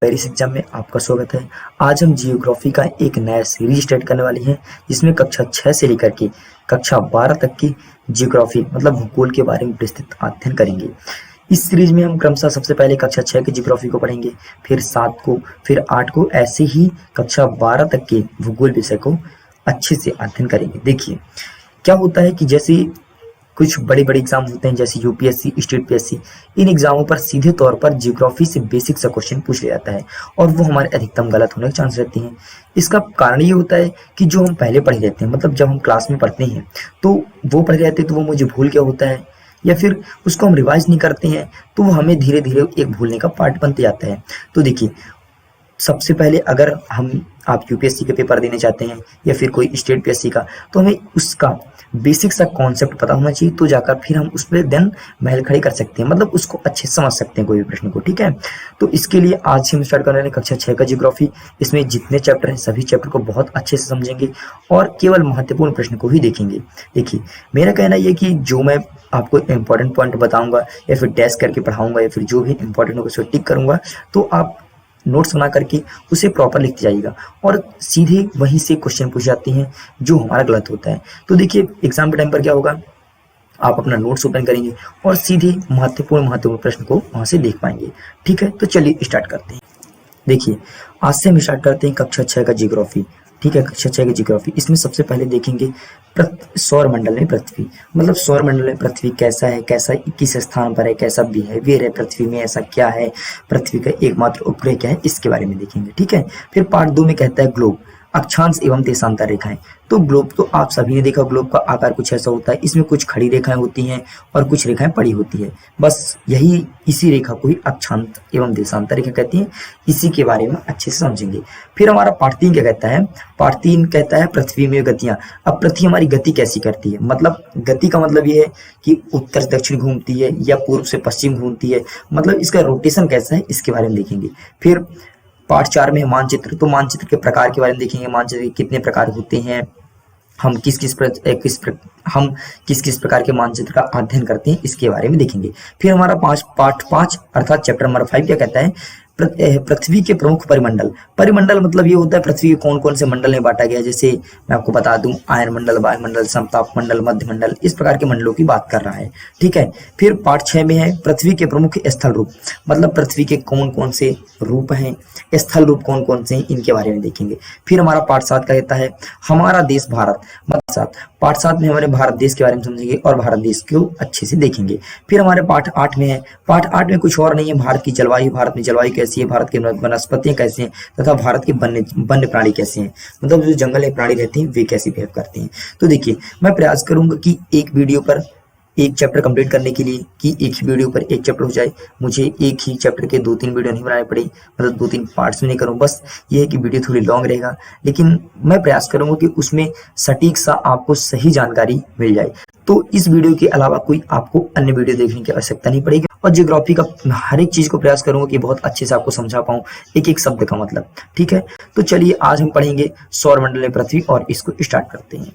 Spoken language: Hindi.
पेरिस एग्जाम में आपका स्वागत है। आज हम जियोग्राफी का एक नया सीरीज स्टार्ट करने वाले हैं, जिसमें कक्षा 6 से लेकर के कक्षा 12 तक की जियोग्राफी मतलब भूगोल के बारे में विस्तृत अध्ययन करेंगे। इस सीरीज में हम क्रमशः सबसे पहले कक्षा 6 की जियोग्राफी को पढ़ेंगे, फिर 7 को, फिर 8 को, ऐसे ही कक्षा 12 तक के भूगोल विषय को अच्छे से अध्ययन करेंगे। देखिए क्या होता है कि जैसे कुछ बड़े बड़े एग्जाम होते हैं जैसे यूपीएससी, स्टेट पीएससी, इन एग्जामों पर सीधे तौर पर जियोग्राफी से बेसिक सा क्वेश्चन पूछ लिया जाता है और वो हमारे अधिकतम गलत होने के चांस रहते हैं। इसका कारण ये होता है कि जो हम पहले पढ़े रहते हैं, मतलब जब हम क्लास में पढ़ते हैं तो वो पढ़े रहते हैं तो वो मुझे भूल गया होता है, या फिर उसको हम रिवाइज नहीं करते हैं तो वो हमें धीरे धीरे एक भूलने का पार्ट बनते जाता है। तो देखिए सबसे पहले अगर आप यूपीएससी के पेपर देने चाहते हैं या फिर कोई स्टेट पीएससी का, तो हमें उसका बेसिक सा कॉन्सेप्ट पता होना चाहिए, तो जाकर फिर हम उस पर देन महल खड़ी कर सकते हैं, मतलब उसको अच्छे से समझ सकते हैं कोई भी प्रश्न को। ठीक है, तो इसके लिए आज हम स्टार्ट कर रहे हैं कक्षा 6 का जियोग्राफी। इसमें जितने चैप्टर हैं सभी चैप्टर को बहुत अच्छे से समझेंगे और केवल महत्वपूर्ण प्रश्न को ही देखेंगे। देखिए मेरा कहना यह कि जो मैं आपको इंपॉर्टेंट पॉइंट बताऊंगा या फिर डैश करके पढ़ाऊंगा या फिर जो भी इंपॉर्टेंट होगा उसको टिक करूंगा, तो आप नोट्स बना करके उसे प्रॉपर लिखते जाइएगा और सीधे वहीं से क्वेश्चन पूछ जाते हैं जो हमारा गलत होता है। तो देखिए एग्जाम के टाइम पर क्या होगा, आप अपना नोट्स ओपन करेंगे और सीधे महत्वपूर्ण प्रश्न को वहां से देख पाएंगे। ठीक है, तो चलिए स्टार्ट करते हैं। देखिए आज से हम स्टार्ट करते हैं कक्षा 6 का जियोग्राफी। ठीक है, कक्षा 6 की जियोग्राफी, इसमें सबसे पहले देखेंगे सौर मंडल में पृथ्वी, मतलब सौर मंडल में पृथ्वी कैसा है, कैसा किस स्थान पर है, कैसा बिहेवियर है पृथ्वी में, ऐसा क्या है, पृथ्वी का एकमात्र उपग्रह क्या है, इसके बारे में देखेंगे। ठीक है, फिर पार्ट 2 में कहता है ग्लोब, अक्षांश एवं देशांतर रेखाएं। तो ग्लोब तो आप सभी ने देखा, ग्लोब का आकार कुछ ऐसा होता है, इसमें कुछ खड़ी रेखाएं होती हैं और कुछ रेखाएं पड़ी होती है, बस यही इसी रेखा को ही अक्षांश एवं देशांतर रेखा कहती हैं। इसी के बारे में अच्छे से समझेंगे। फिर हमारा पार्ट 3 क्या कहता है, पार्ट 3 कहता है पृथ्वी में गतियां। अब पृथ्वी हमारी गति कैसी करती है, मतलब गति का मतलब ये है कि उत्तर से दक्षिण घूमती है या पूर्व से पश्चिम घूमती है, मतलब इसका रोटेशन कैसा है इसके बारे में देखेंगे। फिर पार्ट 4 में मानचित्र, तो मानचित्र के प्रकार के बारे में देखेंगे, मानचित्र के कितने प्रकार होते हैं, हम किस किस प्रकार के मानचित्र का अध्ययन करते हैं, इसके बारे में देखेंगे। फिर हमारा पार्ट 5 अर्थात चैप्टर नंबर 5 क्या कहता है, पृथ्वी के प्रमुख परिमंडल। परिमंडल मतलब ये होता है पृथ्वी के कौन कौन से मंडल में बांटा गया है, जैसे मैं आपको बता दूं आयन मंडल, वायुमंडल, समताप मंडल, मध्य मंडल, इस प्रकार के मंडलों की बात कर रहा है। ठीक है, फिर पार्ट 6 में है पृथ्वी के प्रमुख स्थल रूप, मतलब पृथ्वी के कौन कौन से रूप हैं, स्थल रूप कौन कौन से हैं, इनके बारे में देखेंगे। फिर हमारा पार्ट 7 का कहता है हमारा देश भारत, मतलब पार्ट 7 में हमारे भारत देश के बारे में समझेंगे और भारत देश को अच्छे से देखेंगे। फिर हमारे पार्ट 8 में है, पार्ट 8 में कुछ और नहीं है, भारत की जलवायु, भारत में जलवायु कैसी है, भारत की वनस्पतियां कैसी हैं तथा भारत के वन्य प्राणी कैसे हैं, मतलब जो जंगल में प्राणी रहते हैं वे कैसे बिहेव करते हैं। तो देखिए मैं प्रयास करूंगा कि एक वीडियो पर एक चैप्टर कंप्लीट करने के लिए कि एक ही वीडियो पर एक चैप्टर हो जाए, मुझे एक ही चैप्टर के 2-3 वीडियो नहीं बनाने पड़े, मतलब 2-3 पार्ट्स में नहीं करूँ, बस ये है कि वीडियो थोड़ी लॉन्ग रहेगा, लेकिन मैं प्रयास करूंगा कि उसमें सटीक सा आपको सही जानकारी मिल जाए। तो इस वीडियो के अलावा कोई आपको अन्य वीडियो देखने की आवश्यकता नहीं पड़ेगी और जियोग्राफी का हर एक चीज को प्रयास करूंगा कि बहुत अच्छे से आपको समझा पाऊं, एक एक शब्द का मतलब। ठीक है, तो चलिए आज हम पढ़ेंगे सौर मंडल में पृथ्वी और इसको स्टार्ट करते हैं।